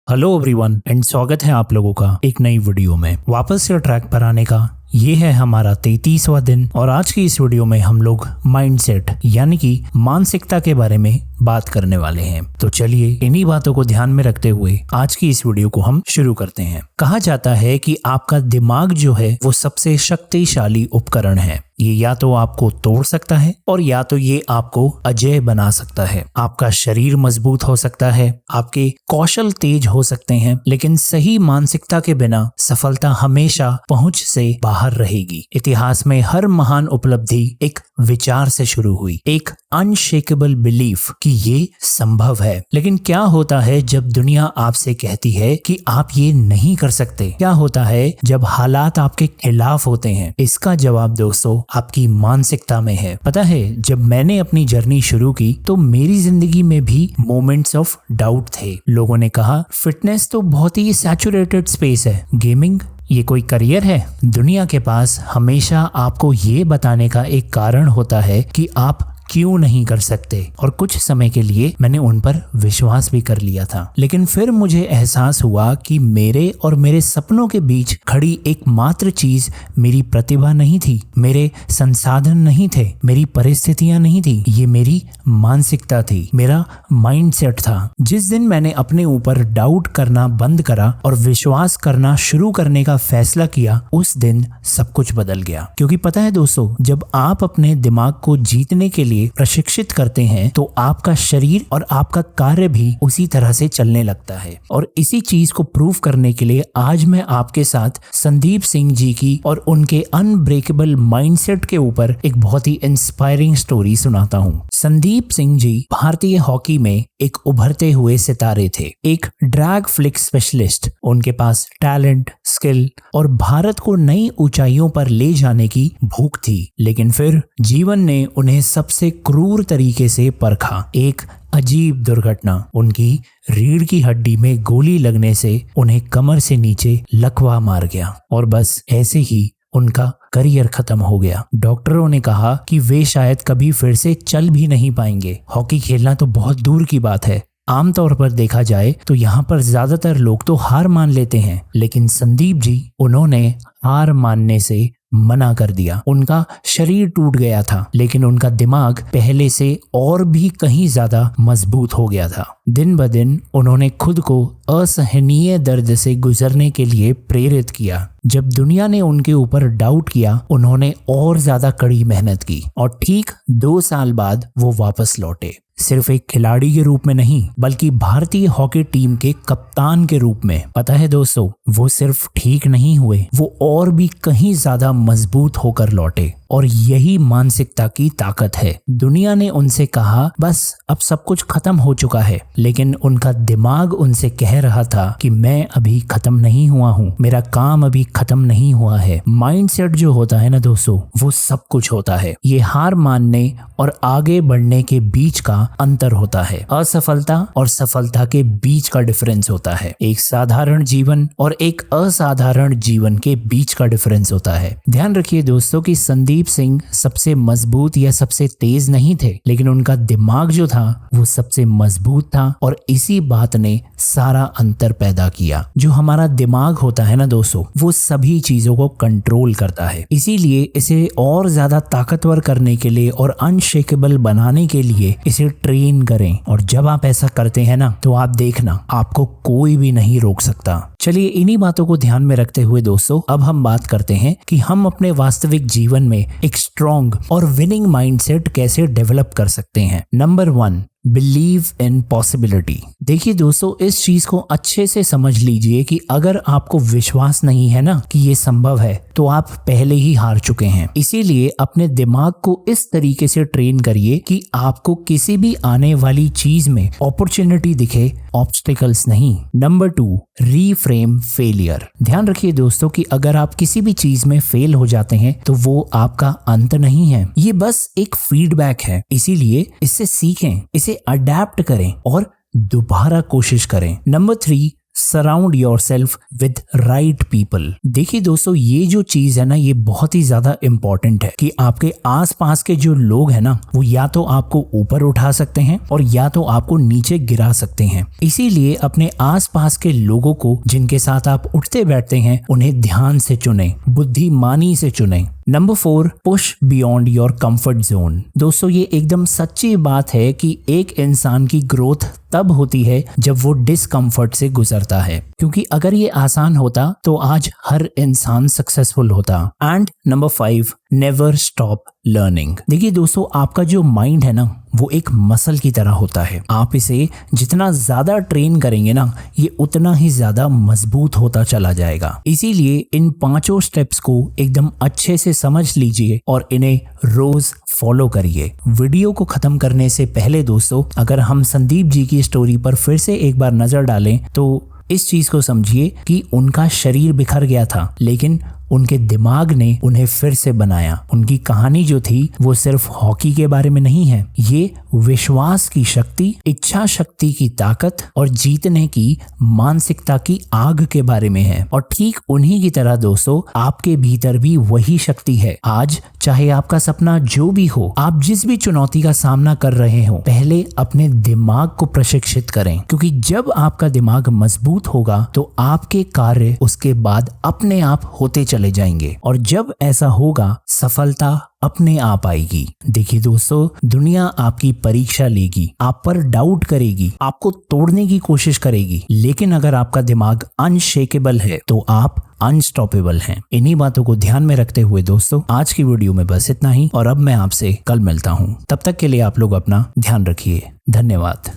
Hello everyone and स्वागत है आप लोगों का एक नई वीडियो में। वापस से ट्रैक पर आने का ये है हमारा 33वां दिन और आज की इस वीडियो में हम लोग माइंडसेट यानी कि मानसिकता के बारे में बात करने वाले हैं। तो चलिए इन्हीं बातों को ध्यान में रखते हुए आज की इस वीडियो को हम शुरू करते हैं। कहा जाता है कि आपका दिमाग जो है वो सबसे शक्तिशाली उपकरण है। ये या तो आपको तोड़ सकता है और या तो ये आपको अजेय बना सकता है। आपका शरीर मजबूत हो सकता है, आपके कौशल तेज हो सकते हैं, लेकिन सही मानसिकता के बिना सफलता हमेशा पहुंच से बाहर रहेगी। इतिहास में हर महान उपलब्धि एक विचार से शुरू हुई, एक अनशेकेबल बिलीफ कि ये संभव है। लेकिन क्या होता है जब दुनिया आपसे कहती है कि आप ये नहीं कर सकते? क्या होता है जब हालात आपके खिलाफ होते हैं? इसका जवाब दोस्तों आपकी मानसिकता में है। पता है, जब मैंने अपनी जर्नी शुरू की तो मेरी जिंदगी में भी मोमेंट्स ऑफ डाउट थे। लोगों ने कहा फिटनेस तो बहुत ही सैचुरेटेड स्पेस है, गेमिंग ये कोई करियर है? दुनिया के पास हमेशा आपको ये बताने का एक कारण होता है कि आप क्यों नहीं कर सकते, और कुछ समय के लिए मैंने उन पर विश्वास भी कर लिया था। लेकिन फिर मुझे एहसास हुआ कि मेरे और मेरे सपनों के बीच खड़ी एकमात्र चीज मेरी प्रतिभा नहीं थी, मेरे संसाधन नहीं थे, मेरी परिस्थितियां नहीं थी, ये मेरी मानसिकता थी, मेरा माइंडसेट था। जिस दिन मैंने अपने ऊपर डाउट करना बंद करा और विश्वास करना शुरू करने का फैसला किया, उस दिन सब कुछ बदल गया। क्योंकि पता है दोस्तों, जब आप अपने दिमाग को जीतने के लिए प्रशिक्षित करते हैं तो आपका शरीर और आपका कार्य भी उसी तरह से चलने लगता है। और इसी चीज को प्रूव करने के लिए आज मैं आपके साथ संदीप सिंह जी की और उनके अनब्रेकेबल माइंडसेट के ऊपर एक बहुत ही इंस्पायरिंग स्टोरी सुनाता हूँ। संदीप सिंह जी भारतीय हॉकी में एक उभरते हुए सितारे थे, एक ड्रैग फ्लिक स्पेशलिस्ट। उनके पास टैलेंट, स्किल और भारत को नई ऊंचाइयों पर ले जाने की भूख थी। लेकिन फिर जीवन ने उन्हें सबसे क्रूर तरीके से परखा। एक अजीब दुर्घटना, उनकी रीढ़ की हड्डी में गोली लगने से उन्हें कमर से नीचे लकवा मार गया और बस ऐसे ही उनका करियर खत्म हो गया। डॉक्टरों ने कहा कि वे शायद कभी फिर से चल भी नहीं पाएंगे। हॉकी खेलना तो बहुत दूर की बात है। आमतौर पर देखा जाए तो यहाँ पर ज्यादातर लोग तो हार मान लेते हैं, लेकिन संदीप जी उन्होंने हार मानने से मना कर दिया। उनका शरीर टूट गया था, लेकिन उनका दिमाग पहले से और भी कहीं ज्यादा मजबूत हो गया था। दिन ब दिन उन्होंने खुद को असहनीय दर्द से गुजरने के लिए प्रेरित किया। जब दुनिया ने उनके ऊपर डाउट किया, उन्होंने और ज्यादा कड़ी मेहनत की और ठीक 2 साल बाद वो वापस लौटे। सिर्फ एक खिलाड़ी के रूप में नहीं, बल्कि भारतीय हॉकी टीम के कप्तान के रूप में। पता है दोस्तों, वो सिर्फ ठीक नहीं हुए, वो और भी कहीं ज्यादा मजबूत होकर लौटे। और यही मानसिकता की ताकत है। दुनिया ने उनसे कहा बस अब सब कुछ खत्म हो चुका है, लेकिन उनका दिमाग उनसे कह रहा था कि मैं अभी खत्म नहीं हुआ हूँ, मेरा काम अभी खत्म नहीं हुआ है। माइंडसेट जो होता है ना दोस्तों, वो सब कुछ होता है। ये हार मानने और आगे बढ़ने के बीच का अंतर होता है। असफलता और सफलता के बीच का डिफरेंस होता है। एक साधारण जीवन और एक असाधारण जीवन के बीच का डिफरेंस होता है। ध्यान रखिए दोस्तों कि संदीप सिंह सबसे मजबूत या सबसे तेज नहीं थे, लेकिन उनका दिमाग जो था वो सबसे मजबूत था और इसी बात ने सारा अंतर पैदा किया। जो हमारा दिमाग होता है ना दोस्तों, वो सभी चीजों को कंट्रोल करता है। इसीलिए इसे और ज्यादा ताकतवर करने के लिए और अनशेकेबल बनाने के लिए इसे ट्रेन करें। और जब आप ऐसा करते हैं ना, तो आप देखना आपको कोई भी नहीं रोक सकता। चलिए इन्हीं बातों को ध्यान में रखते हुए दोस्तों, अब हम बात करते हैं कि हम अपने वास्तविक जीवन में एक स्ट्रॉन्ग और विनिंग माइंडसेट कैसे डेवलप कर सकते हैं। Number 1, believe in possibility. देखिए दोस्तों, इस चीज को अच्छे से समझ लीजिए कि अगर आपको विश्वास नहीं है ना कि ये संभव है, तो आप पहले ही हार चुके हैं। इसीलिए अपने दिमाग को इस तरीके से ट्रेन करिए कि आपको किसी भी आने वाली चीज में अपॉर्चुनिटी दिखे, ऑब्स्टिकल्स नहीं। Number 2, reframe failure. ध्यान रखिए दोस्तों कि अगर आप किसी भी चीज में फेल हो जाते हैं तो वो आपका अंत नहीं है, ये बस एक फीडबैक है। इसीलिए इससे सीखें, इसे अडेप्ट करें और दोबारा कोशिश करें। Number 3, surround yourself with right people. देखिए दोस्तों, ये जो चीज है ना, ये बहुत ही ज्यादा इंपॉर्टेंट है कि आपके आसपास के जो लोग हैं ना, वो या तो आपको ऊपर उठा सकते हैं और या तो आपको नीचे गिरा सकते हैं। इसीलिए अपने आसपास के लोगों को जिनके साथ आप उठते बैठते हैं, उन्हें ध्यान से चुनें, बुद्धिमानी से चुनें। Number 4, push beyond your comfort zone. दोस्तों, ये एकदम सच्ची बात है कि एक इंसान की ग्रोथ तब होती है जब वो डिस्कम्फर्ट से गुजरता है, क्योंकि अगर ये आसान होता तो आज हर इंसान सक्सेसफुल होता। And number 5, never stop learning. देखिए दोस्तों, आपका जो माइंड है ना, वो एक मसल की तरह होता है। आप इसे जितना ज्यादा ट्रेन करेंगे ना, ये उतना ही ज्यादा मजबूत होता चला जाएगा। इसीलिए इन 5 स्टेप्स को एकदम अच्छे से समझ लीजिए और इन्हें रोज फॉलो करिए। वीडियो को खत्म करने से पहले दोस्तों, अगर हम संदीप जी की स्टोरी पर फिर से एक बार नजर डालें तो इस चीज को समझिए कि उनका शरीर बिखर गया था, लेकिन उनके दिमाग ने उन्हें फिर से बनाया। उनकी कहानी जो थी वो सिर्फ हॉकी के बारे में नहीं है, ये विश्वास की शक्ति, इच्छा शक्ति की ताकत और जीतने की मानसिकता की आग के बारे में है। और ठीक उन्हीं की तरह दोस्तों, आपके भीतर भी वही शक्ति है। आज चाहे आपका सपना जो भी हो, आप जिस भी चुनौती का सामना कर रहे हो, पहले अपने दिमाग को प्रशिक्षित करें, क्योंकि जब आपका दिमाग मजबूत होगा तो आपके कार्य उसके बाद अपने आप होते चले जाएंगे। और जब ऐसा होगा, सफलता अपने आप आएगी। देखिए दोस्तों, दुनिया आपकी परीक्षा लेगी, आप पर डाउट करेगी, आपको तोड़ने की कोशिश करेगी, लेकिन अगर आपका दिमाग अनशेकेबल है तो आप अनस्टॉपेबल हैं। इन्हीं बातों को ध्यान में रखते हुए दोस्तों, आज की वीडियो में बस इतना ही और अब मैं आपसे कल मिलता हूँ। तब तक के लिए आप लोग अपना ध्यान रखिए। धन्यवाद।